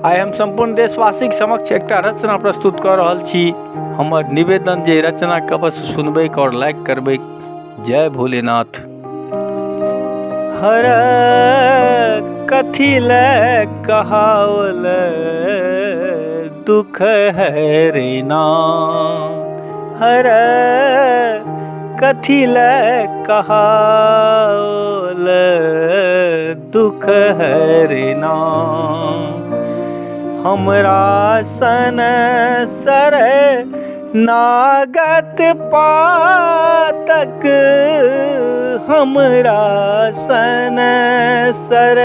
आइ हम संपूर्ण देशवासी के समक्ष एक रचना प्रस्तुत कर रहल छी। हमर निवेदन जे रचना के बस सुनबे और लाइक करबे। जय भोलेनाथ। हर कथी ले कहावल दुख है रे ना, हर कथी ले कहावल दुख है रे ना। हमरा सन सर नागत पातक, हमरा सन सर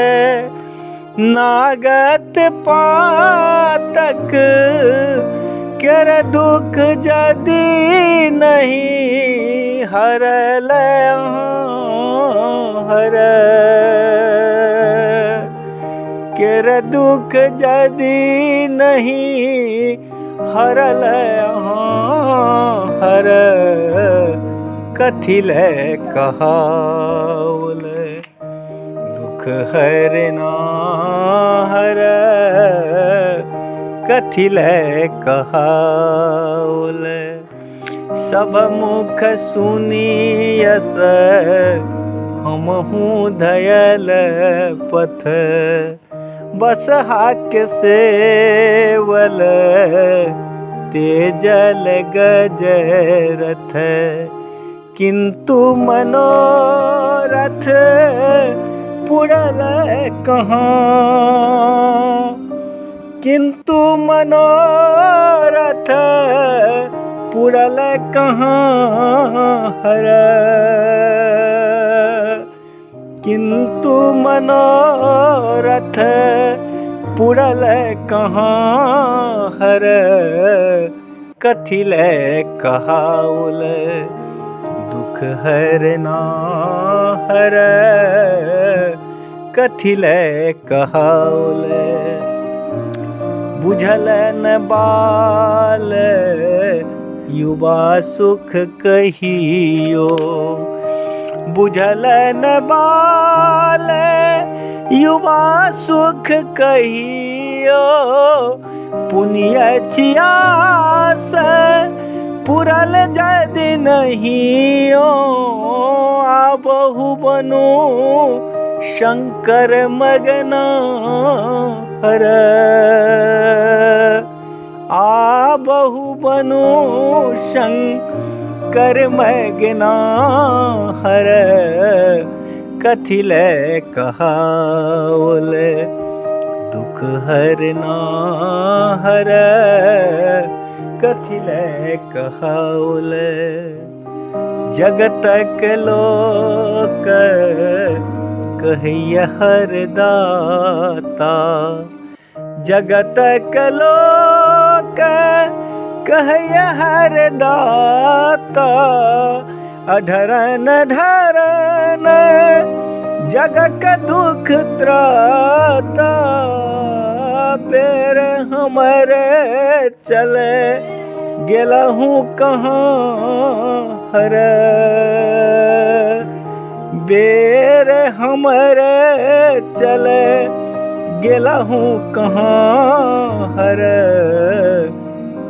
नागत पातक कर दुख जदि नहीं हरल हर कर दुख जदि नहीं हरल हर कथी ले कहावल दुख हर ना, हर कथी ले कहावल। सब मुख सुनियस हमहू धयल पथ, बस हाक सेवल तेजल गजरथ। किंतु मनोरथ पुरल कहाँ, किंतु मनोरथ पुरल कहाँ हर। किंतु मनोरथ पुरल कहाँ हर कथी ले कहावल दुख हर ना, हर कथी ले कहावल। बुझल न बाल युवा सुख कहियो, बुझल न बाल युवा सुख कहियो। पुण्य चियास पुरल जदि नहीं आबहु बनो शंकर मगना हर। आबहु बनो शंकर मगना हर कथी ले कहावल दुख हर ना, हर कथी ले कहावल। जगतक लोक कहिय हर दाता, जगतक लोक कहिय हर दाता। अढरन ढरन जगक दुख त्राता, बेर हमरे चले गेलहूँ कहाँ हर। बेर हमरे चले गेलहूँ कहाँ हर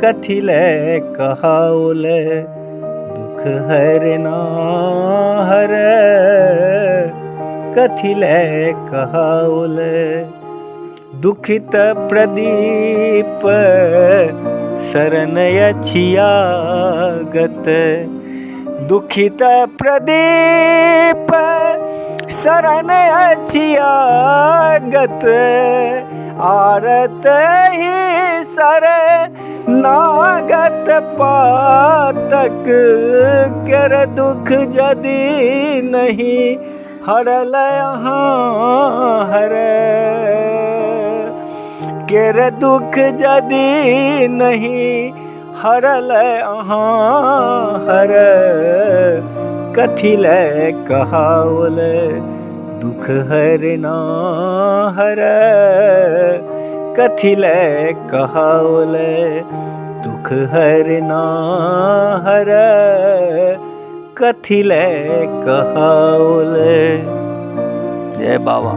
कथी ले कहावल दुख हर ना, हर कथी ले कहावल। दुखित प्रदीप शरण छियागत, दुखित प्रदीप शरण छियागत। आरत ही सर नागत पातक कर दुख जदि नहीं हरल हर। कर दुख जदि नहीं हरल हर कथी ले कहावल दुख हर ना, हर कथी ले कहावल दुख हर ना, हर कथी ले कहावल। जय बाबा।